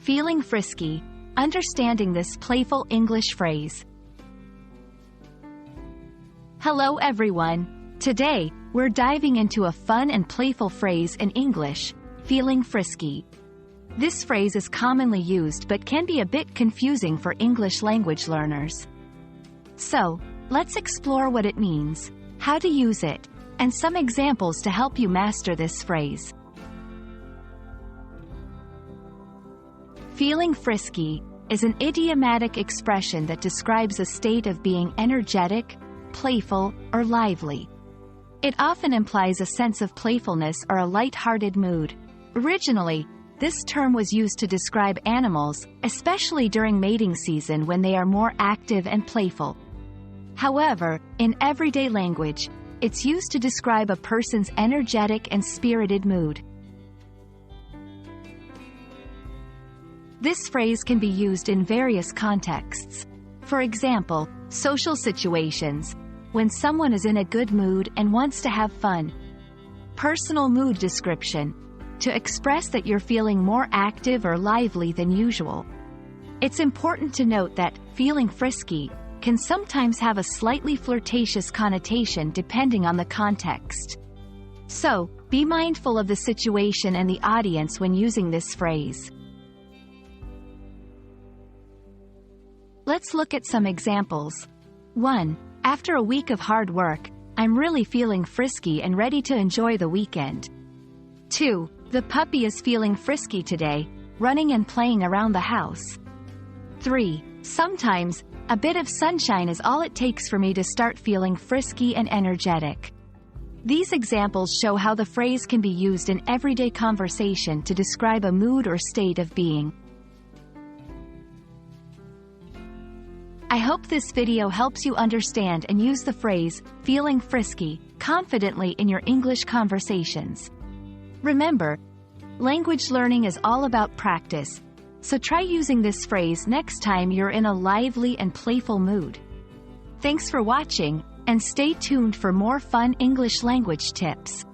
Feeling frisky. Understanding this playful English phrase. Hello everyone. Today, we're diving into a fun and playful phrase in English, feeling frisky. This phrase is commonly used but can be a bit confusing for English language learners. So, let's explore what it means, how to use it, and some examples to help you master this phrase. Feeling frisky is an idiomatic expression that describes a state of being energetic, playful, or lively. It often implies a sense of playfulness or a light-hearted mood. Originally, this term was used to describe animals, especially during mating season when they are more active and playful. However, in everyday language, it's used to describe a person's energetic and spirited mood. This phrase can be used in various contexts. For example, social situations, when someone is in a good mood and wants to have fun. Personal mood description, to express that you're feeling more active or lively than usual. It's important to note that feeling frisky can sometimes have a slightly flirtatious connotation depending on the context. So, be mindful of the situation and the audience when using this phrase. Let's look at some examples. 1. After a week of hard work, I'm really feeling frisky and ready to enjoy the weekend. 2. The puppy is feeling frisky today, running and playing around the house. 3. Sometimes, a bit of sunshine is all it takes for me to start feeling frisky and energetic. These examples show how the phrase can be used in everyday conversation to describe a mood or state of being. I hope this video helps you understand and use the phrase, feeling frisky, confidently in your English conversations. Remember, language learning is all about practice, so try using this phrase next time you're in a lively and playful mood. Thanks for watching, and stay tuned for more fun English language tips.